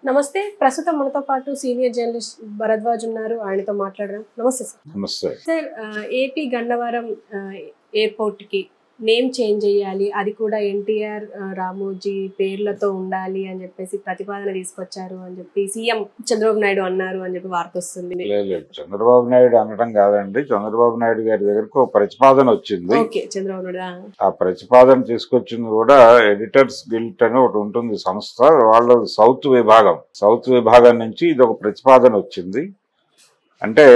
నమస్తే. ప్రస్తుతం మనతో పాటు సీనియర్ జర్నలిస్ట్ భరద్వాజ్ ఉన్నారు. ఆయనతో మాట్లాడదాం. నమస్తే సార్. నమస్తే సార్, ఏపీ గన్నవరం ఎయిర్పోర్ట్కి నేమ్ చేంజ్ చేయాలి, అది కూడా ఎన్టీఆర్ రామోజీ పేర్లతో ఉండాలి అని చెప్పేసి ప్రతిపాదన తీసుకొచ్చారు అని చెప్పి సీఎం చంద్రబాబు నాయుడు అన్నారు అని చెప్పి వార్త వస్తుంది. లేదు, చంద్రబాబు నాయుడు అనడం కాదండి. చంద్రబాబు నాయుడు గారి దగ్గరకు ఒక ప్రతిపాదన వచ్చింది. ఓకే, చంద్రబాబు నాయుడు ఆ ప్రతిపాదన తీసుకొచ్చింది కూడా ఎడిటర్స్ గిల్ట్ అని ఒకటి ఉంటుంది సంస్థ, వాళ్ళ సౌత్ విభాగం నుంచి ఇది ఒక ప్రతిపాదన వచ్చింది. అంటే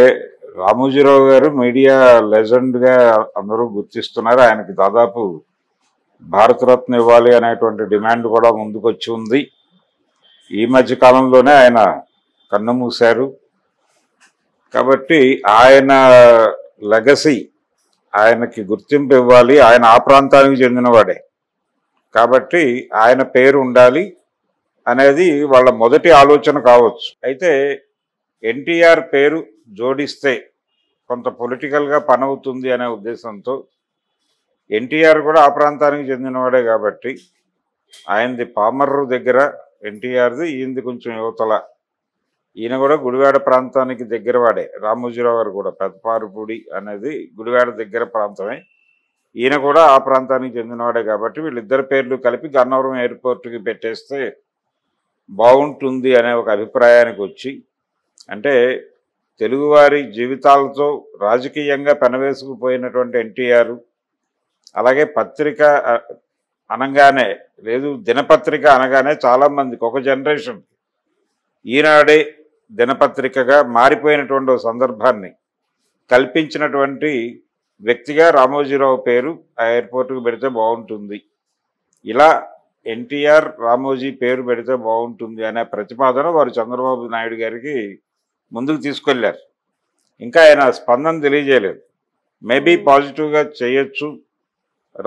రామోజీరావు గారు మీడియా లెజెండ్ గా అందరూ గుర్తిస్తున్నారు. ఆయనకి దాదాపు భారతరత్న ఇవ్వాలి అనేటువంటి డిమాండ్ కూడా ముందుకొచ్చి ఉంది. ఈ మధ్య కాలంలోనే ఆయన కన్ను మూశారు. కాబట్టి ఆయన లెగసీ, ఆయనకి గుర్తింపు ఇవ్వాలి. ఆయన ఆ ప్రాంతానికి చెందినవాడే కాబట్టి ఆయన పేరు ఉండాలి అనేది వాళ్ళ మొదటి ఆలోచన కావచ్చు. అయితే ఎన్టీఆర్ పేరు జోడిస్తే కొంత పొలిటికల్గా పనవుతుంది అనే ఉద్దేశంతో ఎన్టీఆర్ కూడా ఆ ప్రాంతానికి చెందినవాడే కాబట్టి ఆయనది పామర్రు దగ్గర ఎన్టీఆర్ది, ఈయనది కొంచెం యువతల. ఈయన కూడా గుడివాడ ప్రాంతానికి దగ్గర వాడే. రామోజీరావు గారు కూడా పెద్దపారుపూడి అనేది గుడివాడ దగ్గర ప్రాంతమే. ఈయన కూడా ఆ ప్రాంతానికి చెందినవాడే కాబట్టి వీళ్ళిద్దరి పేర్లు కలిపి గన్నవరం ఎయిర్పోర్ట్కి పెట్టేస్తే బాగుంటుంది అనే ఒక అభిప్రాయానికి వచ్చి, అంటే తెలుగువారి జీవితాలతో రాజకీయంగా పెనవేసుకుపోయినటువంటి ఎన్టీఆర్, అలాగే పత్రిక అనగానే లేదు దినపత్రిక అనగానే చాలామందికి ఒక జనరేషన్ ఈనాడే దినపత్రికగా మారిపోయినటువంటి ఒక సందర్భాన్ని కల్పించినటువంటి వ్యక్తిగా రామోజీరావు పేరు ఆ ఎయిర్పోర్ట్కి పెడితే బాగుంటుంది, ఇలా ఎన్టీఆర్ రామోజీ పేరు పెడితే బాగుంటుంది అనే ప్రతిపాదన వారు చంద్రబాబు నాయుడు గారికి ముందుకు తీసుకెళ్లారు. ఇంకా ఆయన స్పందన తెలియజేయలేదు. మేబీ పాజిటివ్గా చేయొచ్చు,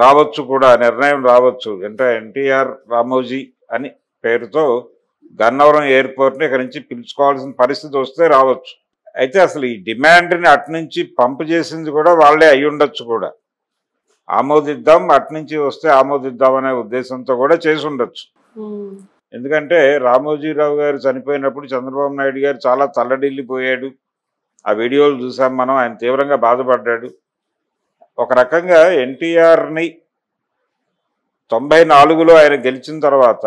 రావచ్చు కూడా, నిర్ణయం రావచ్చు. అంటే ఎన్టీఆర్ రామోజీ అని పేరుతో గన్నవరం ఎయిర్పోర్ట్ని ఇక్కడి నుంచి పిలుచుకోవాల్సిన పరిస్థితి వస్తే రావచ్చు. అయితే అసలు ఈ డిమాండ్ని అట్నుంచి పంపు చేసింది కూడా వాళ్ళే అయి ఉండొచ్చు కూడా. ఆమోదిద్దాం, అట్నుంచి వస్తే ఆమోదిద్దాం అనే ఉద్దేశంతో కూడా చేసి ఉండొచ్చు. ఎందుకంటే రామోజీరావు గారు చనిపోయినప్పుడు చంద్రబాబు నాయుడు గారు చాలా తల్లడిల్లిపోయాడు. ఆ వీడియోలు చూసాం మనం. ఆయన తీవ్రంగా బాధపడ్డాడు. ఒక రకంగా ఎన్టీఆర్ని 94లో ఆయన గెలిచిన తర్వాత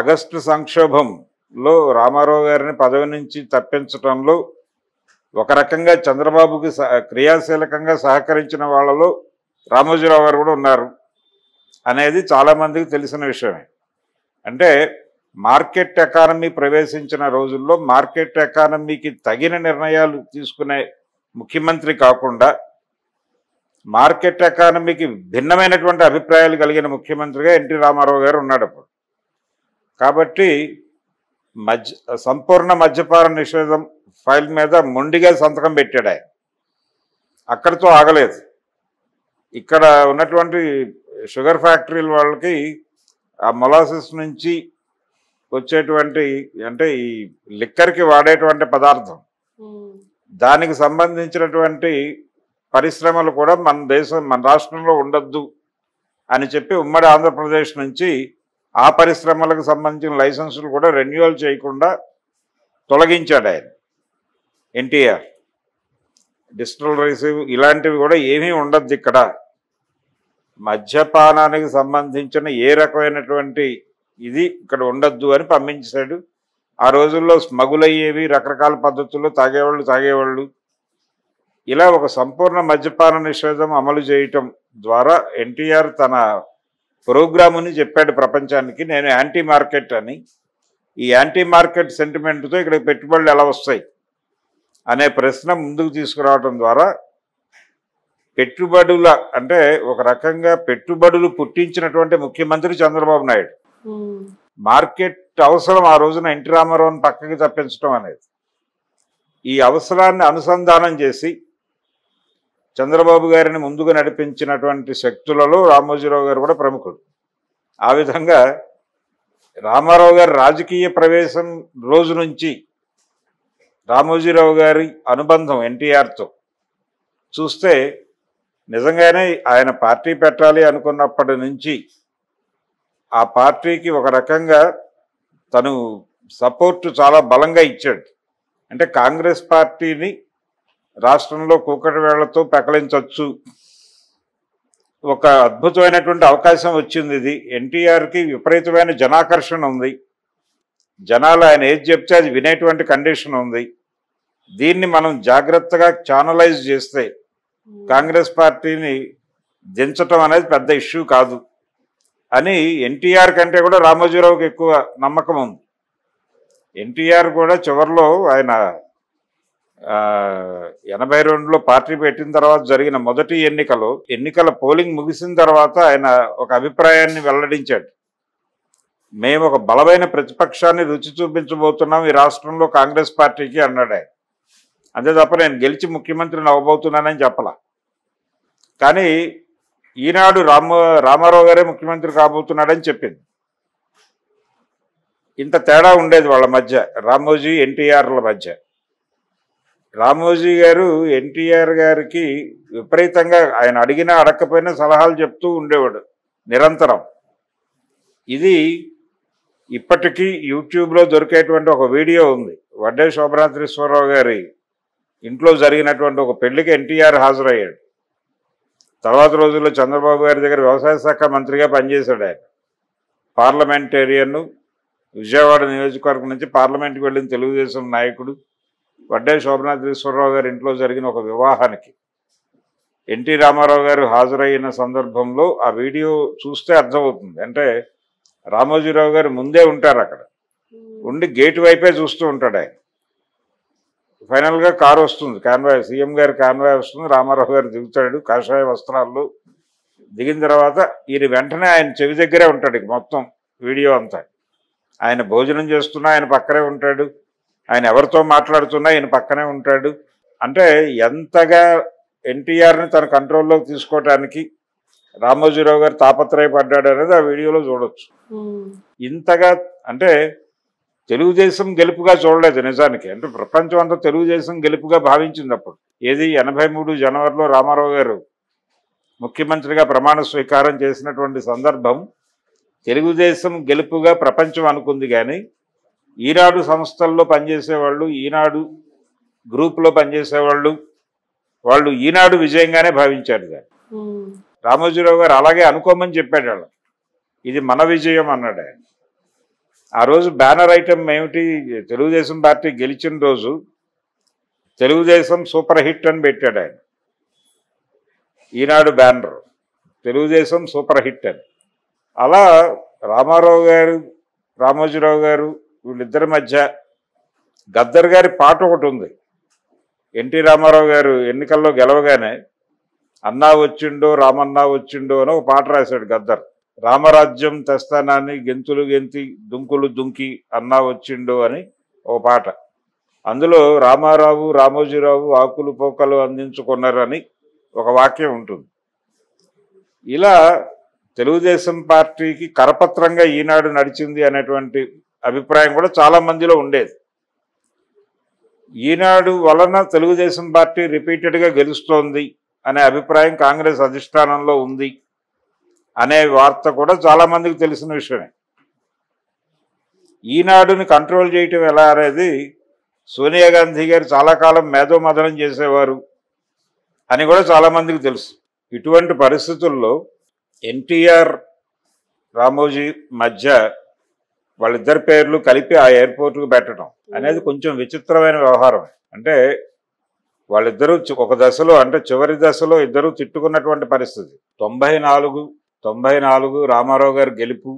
ఆగస్టు సంక్షోభంలో రామారావు గారిని పదవి నుంచి తప్పించడంలో ఒక రకంగా చంద్రబాబుకి క్రియాశీలకంగా సహకరించిన వాళ్ళలో రామోజీరావు గారు కూడా ఉన్నారు అనేది చాలామందికి తెలిసిన విషయమే. అంటే మార్కెట్ ఎకానమీ ప్రవేశించిన రోజుల్లో మార్కెట్ ఎకానమీకి తగిన నిర్ణయాలు తీసుకునే ముఖ్యమంత్రి కాకుండా మార్కెట్ ఎకానమీకి భిన్నమైనటువంటి అభిప్రాయాలు కలిగిన ముఖ్యమంత్రిగా ఎన్టీ రామారావు గారు ఉన్నాడు అప్పుడు. కాబట్టి సంపూర్ణ మద్యపాన నిషేధం ఫైల్ మీద మొండిగా సంతకం పెట్టాడు ఆయన. అక్కడితో ఆగలేదు. ఇక్కడ ఉన్నటువంటి షుగర్ ఫ్యాక్టరీల వాళ్ళకి ఆ మొలాసిస్ నుంచి వచ్చేటువంటి, అంటే ఈ లిక్కర్కి వాడేటువంటి పదార్థం, దానికి సంబంధించినటువంటి పరిశ్రమలు కూడా మన రాష్ట్రంలో ఉండొద్దు అని చెప్పి ఉమ్మడి ఆంధ్రప్రదేశ్ నుంచి ఆ పరిశ్రమలకు సంబంధించిన లైసెన్సులు కూడా రెన్యువల్ చేయకుండా తొలగించాడు ఆయన ఎన్టీఆర్. డిస్టిలరీస్ ఇలాంటివి కూడా ఏమీ ఉండద్దు ఇక్కడ, మద్యపానానికి సంబంధించిన ఏ రకమైనటువంటి ఇది ఇక్కడ ఉండద్దు అని పంపించాడు. ఆ రోజుల్లో స్మగుల్ అయ్యేవి, రకరకాల పద్ధతుల్లో తాగేవాళ్ళు. ఇలా ఒక సంపూర్ణ మద్యపాన నిషేధం అమలు చేయటం ద్వారా ఎన్టీఆర్ తన ప్రోగ్రాముని చెప్పాడు ప్రపంచానికి, నేను యాంటీ మార్కెట్ అని. ఈ యాంటీ మార్కెట్ సెంటిమెంట్తో ఇక్కడ పెట్టుబడులు ఎలా వస్తాయి అనే ప్రశ్న ముందుకు తీసుకురావడం ద్వారా పెట్టుబడుల, అంటే ఒక రకంగా పెట్టుబడులు పుట్టించినటువంటి ముఖ్యమంత్రి చంద్రబాబు నాయుడు. మార్కెట్ అవసరం ఆ రోజున ఎన్టీ రామారావుని పక్కకి తప్పించడం అనేది, ఈ అవసరాన్ని అనుసంధానం చేసి చంద్రబాబు గారిని ముందుకు నడిపించినటువంటి శక్తులలో రామోజీరావు గారు కూడా ప్రముఖుడు. ఆ విధంగా రామారావు గారి రాజకీయ ప్రవేశం రోజు నుంచి రామోజీరావు గారి అనుబంధం ఎన్టీఆర్తో చూస్తే నిజంగానే ఆయన పార్టీ పెట్టాలి అనుకున్నప్పటి నుంచి ఆ పార్టీకి ఒక రకంగా తను సపోర్ట్ చాలా బలంగా ఇచ్చాడు. అంటే కాంగ్రెస్ పార్టీని రాష్ట్రంలో కూకటి వేళ్లతో పెకలించవచ్చు, ఒక అద్భుతమైనటువంటి అవకాశం వచ్చింది. ఇది ఎన్టీఆర్కి విపరీతమైన జనాకర్షణ ఉంది, జనాలు ఆయన ఏది చెప్తే అది వినేటువంటి కండిషన్ ఉంది. దీన్ని మనం జాగ్రత్తగా ఛానలైజ్ చేస్తే కాంగ్రెస్ పార్టీని దించటం అనేది పెద్ద ఇష్యూ కాదు అని ఎన్టీఆర్ కంటే కూడా రామోజీరావుకి ఎక్కువ నమ్మకం ఉంది. ఎన్టీఆర్ కూడా చివరిలో ఆయన 82లో పార్టీ పెట్టిన తర్వాత జరిగిన మొదటి ఎన్నికల పోలింగ్ ముగిసిన తర్వాత ఆయన ఒక అభిప్రాయాన్ని వెల్లడించాడు. మేము ఒక బలమైన ప్రతిపక్షాన్ని రుచి చూపించబోతున్నాం ఈ రాష్ట్రంలో కాంగ్రెస్ పార్టీకి అన్నాడు ఆయన. అంతే తప్ప నేను గెలిచి ముఖ్యమంత్రిని అవ్వబోతున్నానని చెప్పలా. కానీ ఈనాడు రామారావు గారే ముఖ్యమంత్రి కాబోతున్నాడని చెప్పింది. ఇంత తేడా ఉండేది వాళ్ళ మధ్య, రామోజీ ఎన్టీఆర్ల మధ్య. రామోజీ గారు ఎన్టీఆర్ గారికి విపరీతంగా ఆయన అడిగినా అడగకపోయినా సలహాలు చెప్తూ ఉండేవాడు నిరంతరం. ఇది ఇప్పటికీ యూట్యూబ్లో దొరికేటువంటి ఒక వీడియో ఉంది. వడ్డే శోభనాద్రీశ్వరరావు గారి ఇంట్లో జరిగినటువంటి ఒక పెళ్లికి ఎన్టీఆర్ హాజరయ్యాడు. తర్వాత రోజుల్లో చంద్రబాబు గారి దగ్గర వ్యవసాయ శాఖ మంత్రిగా పనిచేశాడు ఆయన. పార్లమెంటేరియన్, విజయవాడ నియోజకవర్గం నుంచి పార్లమెంట్కి వెళ్ళిన తెలుగుదేశం నాయకుడు. వడ్డే శోభనాద్రీశ్వరరావు గారి ఇంట్లో జరిగిన ఒక వివాహానికి ఎన్టీ రామారావు గారు హాజరైన సందర్భంలో ఆ వీడియో చూస్తే అర్థమవుతుంది. అంటే రామోజీరావు గారు ముందే ఉంటారు, అక్కడ ఉండి గేటు వైపే చూస్తూ ఉంటాడు ఆయన. ఫైనల్గా కారు వస్తుంది, కాన్వాయ్, సీఎం గారి కాన్వాయ్ వస్తుంది, రామారావు గారు దిగుతాడు కాషాయ వస్త్రాల్లో. దిగిన తర్వాత ఈయన వెంటనే ఆయన చెవి దగ్గరే ఉంటాడు. మొత్తం వీడియో అంతా ఆయన భోజనం చేస్తున్నా ఆయన పక్కనే ఉంటాడు, ఆయన ఎవరితో మాట్లాడుతున్నా ఆయన పక్కనే ఉంటాడు. అంటే ఎంతగా ఎన్టీఆర్ని తన కంట్రోల్లోకి తీసుకోవటానికి రామోజీరావు గారు తాపత్రయపడ్డాడు అనేది ఆ వీడియోలో చూడొచ్చు. ఇంతగా అంటే తెలుగుదేశం గెలుపుగా చూడలేదు నిజానికి. అంటే ప్రపంచం అంతా తెలుగుదేశం గెలుపుగా భావించింది అప్పుడు. ఏది 83 జనవరిలో రామారావు గారు ముఖ్యమంత్రిగా ప్రమాణ స్వీకారం చేసినటువంటి సందర్భం తెలుగుదేశం గెలుపుగా ప్రపంచం అనుకుంది. కానీ ఈనాడు సంస్థల్లో పనిచేసేవాళ్ళు, ఈనాడు గ్రూప్లో పనిచేసేవాళ్ళు, వాళ్ళు ఈనాడు విజయంగానే భావించారు. దాన్ని రామోజీరావు గారు అలాగే అనుకోమని చెప్పాడు వాళ్ళు, ఇది మన విజయం అన్నాడు ఆయన. ఆ రోజు బ్యానర్ ఐటమ్ ఏమిటి, తెలుగుదేశం పార్టీ గెలిచిన రోజు తెలుగుదేశం సూపర్ హిట్ అని పెట్టాడు ఆయన. ఈనాడు బ్యానర్ తెలుగుదేశం సూపర్ హిట్ అని. అలా రామారావు గారు, రామోజీరావు గారు వీళ్ళిద్దరి మధ్య గద్దర్ గారి పాట ఒకటి ఉంది. ఎన్టీ రామారావు గారు ఎన్నికల్లో గెలవగానే అన్నా వచ్చిండో రామన్నా వచ్చిండో అని ఒక పాట రాశాడు గద్దర్. రామరాజ్యం తెస్తానని గెంతులు గెంతి దుంకులు దుంకి అన్నా వచ్చిండో అని ఓ పాట. అందులో రామారావు రామోజీరావు ఆకులు పోకలు అందించుకున్నారని ఒక వాక్యం ఉంటుంది. ఇలా తెలుగుదేశం పార్టీకి కరపత్రంగా ఈనాడు నడిచింది అనేటువంటి అభిప్రాయం కూడా చాలా మందిలో ఉండేది. ఈనాడు వలన తెలుగుదేశం పార్టీ రిపీటెడ్గా గెలుస్తోంది అనే అభిప్రాయం కాంగ్రెస్ అధిష్టానంలో ఉంది అనే వార్త కూడా చాలా మందికి తెలిసిన విషయమే. ఈనాడుని కంట్రోల్ చేయటం ఎలా అనేది సోనియా గాంధీ గారు చాలా కాలం మేధోమథనం చేసేవారు అని కూడా చాలా మందికి తెలుసు. ఇటువంటి పరిస్థితుల్లో ఎన్టీఆర్ రామోజీ మధ్య వాళ్ళిద్దరి పేర్లు కలిపి ఆ ఎయిర్పోర్ట్కు పెట్టడం అనేది కొంచెం విచిత్రమైన వ్యవహారం. అంటే వాళ్ళిద్దరూ ఒక దశలో, అంటే చివరి దశలో ఇద్దరూ తిట్టుకున్నటువంటి పరిస్థితి. 94 రామారావు గారు గెలుపు,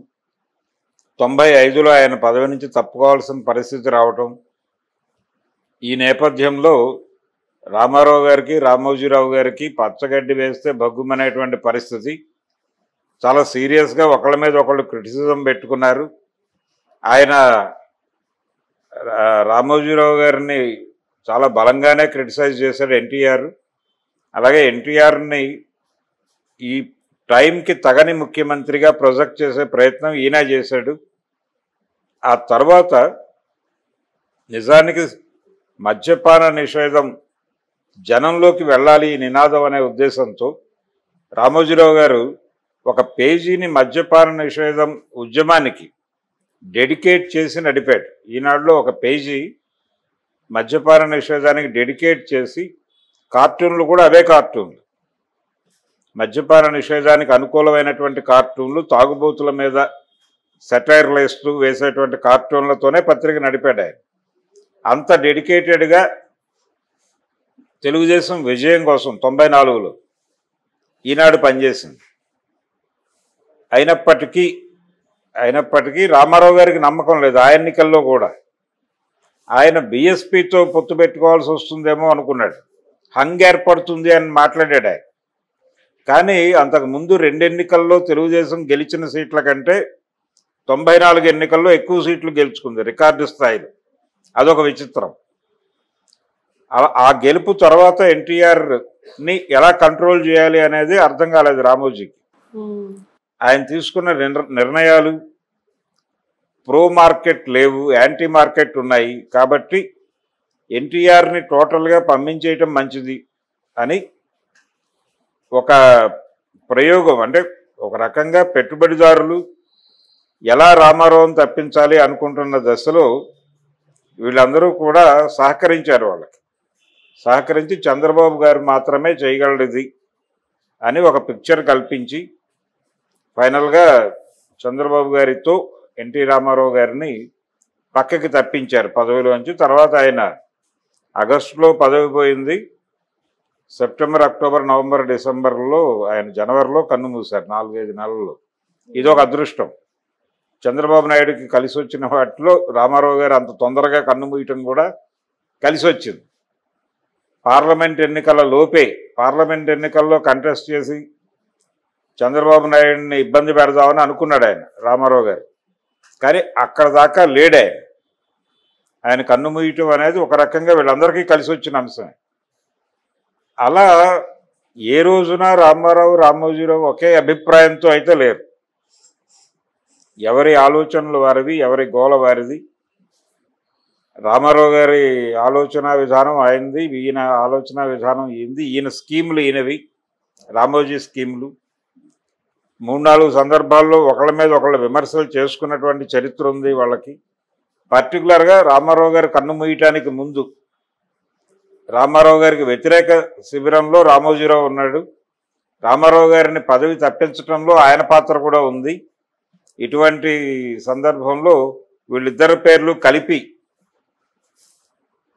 95లో ఆయన పదవి నుంచి తప్పుకోవాల్సిన పరిస్థితి రావటం. ఈ నేపథ్యంలో రామారావు గారికి రామోజీరావు గారికి పచ్చగడ్డి వేస్తే భగ్గుమనేటువంటి పరిస్థితి. చాలా సీరియస్గా ఒకళ్ళ మీద ఒకళ్ళు క్రిటిసిజం పెట్టుకున్నారు. ఆయన రామోజీరావు గారిని చాలా బలంగానే క్రిటిసైజ్ చేశాడు ఎన్టీఆర్. అలాగే ఎన్టీఆర్ని ఈ టైంకి తగని ముఖ్యమంత్రిగా ప్రొజెక్ట్ చేసే ప్రయత్నం ఈయన చేశాడు. ఆ తర్వాత నిజానికి మద్యపాన నిషేధం జనంలోకి వెళ్ళాలి ఈ నినాదం అనే ఉద్దేశంతో రామోజీరావు గారు ఒక పేజీని మద్యపాన నిషేధం ఉద్యమానికి డెడికేట్ చేసి నడిపాడు. ఈనాడులో ఒక పేజీ మద్యపాన నిషేధానికి డెడికేట్ చేసి కార్టూన్లు కూడా అవే కార్టూన్లు, మద్యపాన నిషేధానికి అనుకూలమైనటువంటి కార్టూన్లు, తాగుబోతుల మీద సెటైర్లు వేస్తూ వేసేటువంటి కార్టూన్లతోనే పత్రిక నడిపాడు ఆయన. అంత డెడికేటెడ్గా తెలుగుదేశం విజయం కోసం 94లో ఈనాడు పనిచేసింది. అయినప్పటికీ రామారావు గారికి నమ్మకం లేదు ఆ ఎన్నికల్లో కూడా. ఆయన బీఎస్పీతో పొత్తు పెట్టుకోవాల్సి వస్తుందేమో అనుకున్నాడు, హంగ్ ఏర్పడుతుంది అని మాట్లాడాడు ఆయన. కానీ అంతకు ముందు 2 ఎన్నికల్లో తెలుగుదేశం గెలిచిన సీట్ల కంటే 94 ఎన్నికల్లో ఎక్కువ సీట్లు గెలుచుకుంది రికార్డు స్థాయిలో. అదొక విచిత్రం. ఆ గెలుపు తర్వాత ఎన్టీఆర్ని ఎలా కంట్రోల్ చేయాలి అనేది అర్థం కాలేదు రామోజీకి. ఆయన తీసుకున్న నిర్ణయాలు ప్రో మార్కెట్ లేవు, యాంటీ మార్కెట్ ఉన్నాయి. కాబట్టి ఎన్టీఆర్ని టోటల్గా పంపించేయటం మంచిది అని ఒక ప్రయోగం, అంటే ఒక రకంగా పెట్టుబడిదారులు ఎలా రామారావుని తప్పించాలి అనుకుంటున్న దశలో వీళ్ళందరూ కూడా సహకరించారు. వాళ్ళకి సహకరించి చంద్రబాబు గారు మాత్రమే చేయగలది అని ఒక పిక్చర్ కల్పించి ఫైనల్గా చంద్రబాబు గారితో ఎన్టీ రామారావు గారిని పక్కకి తప్పించారు పదవిలోంచి. తర్వాత ఆయన ఆగస్టులో పదవి పోయింది, సెప్టెంబర్, అక్టోబర్, నవంబర్, డిసెంబర్లో ఆయన జనవరిలో కన్ను మూశారు 4-5 నెలల్లో. ఇదొక అదృష్టం. చంద్రబాబు నాయుడుకి కలిసి వచ్చిన వాటిలో రామారావు గారు అంత తొందరగా కన్ను మూయటం కూడా కలిసి వచ్చింది. పార్లమెంట్ ఎన్నికల లోపే, పార్లమెంట్ ఎన్నికల్లో కంటెస్ట్ చేసి చంద్రబాబు నాయుడిని ఇబ్బంది పెడదామని అనుకున్నాడు ఆయన రామారావు గారు. కానీ అక్కడ దాకా లేడే. ఆయన కన్ను మూయటం అనేది ఒక రకంగా వీళ్ళందరికీ కలిసి వచ్చిన అంశమే. అలా ఏ రోజున రామోజీరావు ఒకే అభిప్రాయంతో అయితే లేరు. ఎవరి ఆలోచనలు వారివి, ఎవరి గోల వారిది. రామారావు గారి ఆలోచన విధానం ఆయనది, ఈయన ఆలోచన విధానం ఈయనది, ఈయన స్కీములు ఈయనవి, రామోజీ స్కీములు. 3-4 సందర్భాల్లో ఒకళ్ళ మీద ఒకళ్ళు విమర్శలు చేసుకున్నటువంటి చరిత్ర ఉంది వాళ్ళకి. పర్టికులర్గా రామారావు గారు కన్ను మూయటానికి ముందు రామారావు గారికి వ్యతిరేక శిబిరంలో రామోజీరావు ఉన్నాడు. రామారావు గారిని పదవి తప్పించడంలో ఆయన పాత్ర కూడా ఉంది. ఇటువంటి సందర్భంలో వీళ్ళిద్దరి పేర్లు కలిపి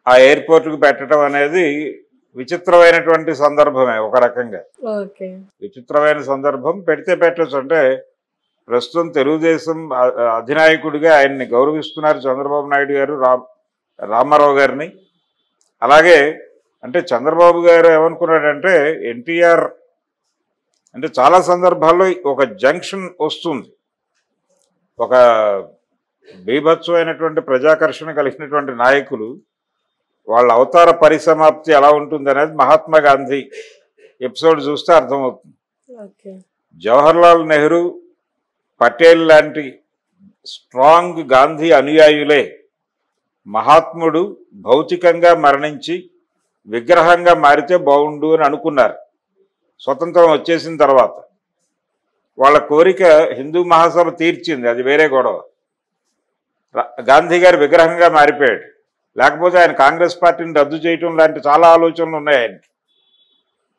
ఆ ఎయిర్పోర్ట్కు పెట్టడం అనేది విచిత్రమైనటువంటి సందర్భమే. ఒక రకంగా విచిత్రమైన సందర్భం. పెడితే పెట్టచ్చు. అంటే ప్రస్తుతం తెలుగుదేశం అధినాయకుడిగా ఆయన్ని గౌరవిస్తున్నారు చంద్రబాబు నాయుడు గారు, రామారావు గారిని. అలాగే అంటే చంద్రబాబు గారు ఏమనుకున్నాడంటే ఎన్టీఆర్ అంటే చాలా సందర్భాల్లో ఒక జంక్షన్ వస్తుంది, ఒక బీభత్సమైనటువంటి ప్రజాకర్షణ కలిగినటువంటి నాయకులు వాళ్ళ అవతార పరిసమాప్తి ఎలా ఉంటుంది అనేది మహాత్మా గాంధీ ఎపిసోడ్ చూస్తే అర్థమవుతుంది. జవహర్లాల్ నెహ్రూ, పటేల్ లాంటి స్ట్రాంగ్ గాంధీ అనుయాయులే మహాత్ముడు భౌతికంగా మరణించి విగ్రహంగా మారితే బాగుండు అని అనుకున్నారు. స్వతంత్రం వచ్చేసిన తర్వాత వాళ్ళ కోరిక హిందూ మహాసభ తీర్చింది, అది వేరే గొడవ. గాంధీ గారు విగ్రహంగా మారిపోయాడు. లేకపోతే ఆయన కాంగ్రెస్ పార్టీని రద్దు చేయటం లాంటి చాలా ఆలోచనలు ఉన్నాయి ఆయనకి.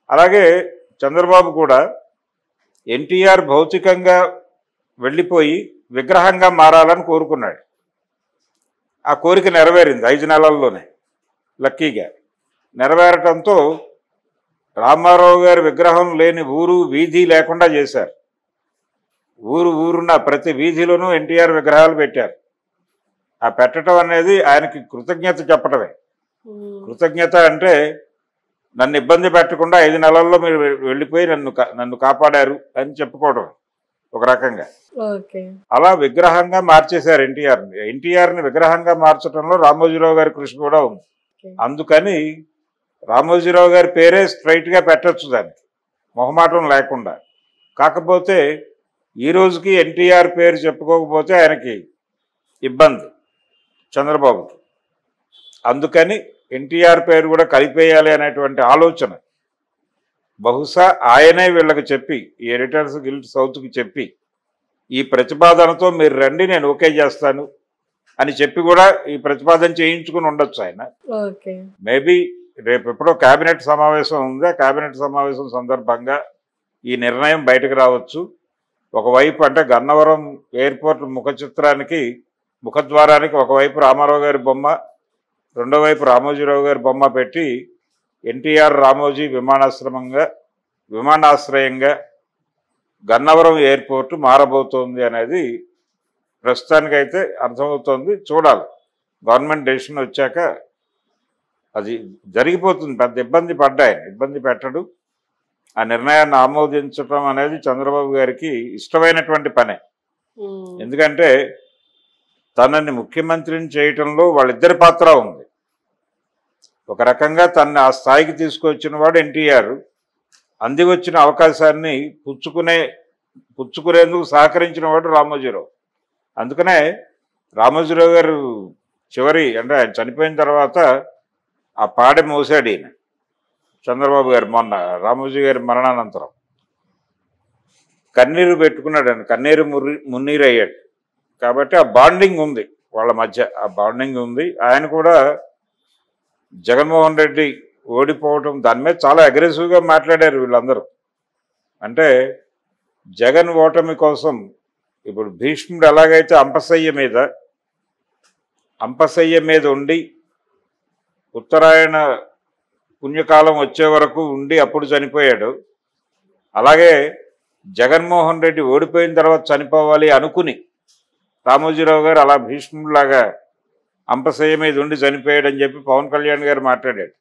అలాగే చంద్రబాబు కూడా ఎన్టీఆర్ భౌతికంగా వెళ్ళిపోయి విగ్రహంగా మారాలని కోరుకున్నాడు. ఆ కోరిక నెరవేరింది 5 నెలల్లోనే లక్కీగా. నెరవేరటంతో రామారావు గారి విగ్రహం లేని ఊరు వీధి లేకుండా చేశారు. ఊరున్న ప్రతి వీధిలోనూ ఎన్టీఆర్ విగ్రహాలు పెట్టారు. ఆ పెట్టడం అనేది ఆయనకి కృతజ్ఞత చెప్పడమే. కృతజ్ఞత అంటే నన్ను ఇబ్బంది పెట్టకుండా 5 నెలల్లో మీరు వెళ్ళిపోయి నన్ను కాపాడారు అని చెప్పుకోవడం ఒక రకంగా. అలా విగ్రహంగా మార్చేశారు ఎన్టీఆర్ని విగ్రహంగా మార్చడంలో రామోజీరావు గారి కృషి కూడా ఉంది. అందుకని రామోజీరావు గారి పేరే స్ట్రైట్గా పెట్టచ్చు దానికి, మొహమాటం లేకుండా. కాకపోతే ఈ రోజుకి ఎన్టీఆర్ పేరు చెప్పుకోకపోతే ఆయనకి ఇబ్బంది చంద్రబాబుకి. అందుకని ఎన్టీఆర్ పేరు కూడా కలిపేయాలి అనేటువంటి ఆలోచన బహుశా ఆయనే వీళ్ళకి చెప్పి, ఈ ఎడిటర్స్ గిల్డ్ సౌత్కి చెప్పి ఈ ప్రతిపాదనతో మీరు రండి, నేను ఓకే చేస్తాను అని చెప్పి కూడా ఈ ప్రతిపాదన చేయించుకుని ఉండొచ్చు ఆయన. ఓకే. మేబీ రేపు ఎప్పుడో కేబినెట్ సమావేశం ఉంది, ఆ కేబినెట్ సమావేశం సందర్భంగా ఈ నిర్ణయం బయటకు రావచ్చు. ఒకవైపు అంటే గన్నవరం ఎయిర్పోర్ట్ ముఖద్వారానికి ఒకవైపు రామారావు గారి బొమ్మ, రెండో వైపు రామోజీరావు గారి బొమ్మ పెట్టి ఎన్టీఆర్ రామోజీ విమానాశ్రయంగా గన్నవరం ఎయిర్పోర్ట్ మారబోతోంది అనేది ప్రస్తుతానికైతే అర్థమవుతోంది. చూడాలి, గవర్నమెంట్ డెసిషన్ వచ్చాక అది జరిగిపోతుంది. పెద్ద ఇబ్బంది పెట్టడు. ఆ నిర్ణయాన్ని ఆమోదించడం అనేది చంద్రబాబు గారికి ఇష్టమైనటువంటి పనే. ఎందుకంటే తనని ముఖ్యమంత్రిని చేయటంలో వాళ్ళిద్దరి పాత్ర ఉంది. ఒక రకంగా తనని ఆ స్థాయికి తీసుకొచ్చిన వాడు ఎన్టీఆర్, అందివచ్చిన అవకాశాన్ని పుచ్చుకునేందుకు సహకరించిన వాడు రామోజీరావు. అందుకనే రామోజీరావు గారు అంటే ఆయన చనిపోయిన తర్వాత ఆ పాడె మోసాడు ఈయన చంద్రబాబు గారు. మొన్న రామోజీ గారి మరణానంతరం కన్నీరు పెట్టుకున్నాడు, ఆయన కన్నీరు మున్నీరు అయ్యాడు. కాబట్టి ఆ బాండింగ్ ఉంది వాళ్ళ మధ్య, ఆ బాండింగ్ ఉంది. ఆయన కూడా జగన్మోహన్ రెడ్డి ఓడిపోవటం దాని మీద చాలా అగ్రెసివ్గా మాట్లాడారు వీళ్ళందరూ. అంటే జగన్ ఓటమి కోసం ఇప్పుడు భీష్ముడు ఎలాగైతే అంపశయ్య మీద ఉండి ఉత్తరాయణ పుణ్యకాలం వచ్చే వరకు ఉండి అప్పుడు చనిపోయాడు, అలాగే జగన్మోహన్ రెడ్డి ఓడిపోయిన తర్వాత చనిపోవాలి అనుకుని రామోజీరావు గారు అలా భీష్ముడిలాగా అంపశయ్య మీద ఉండి చనిపోయాడని చెప్పి పవన్ కళ్యాణ్ గారు మాట్లాడాడు.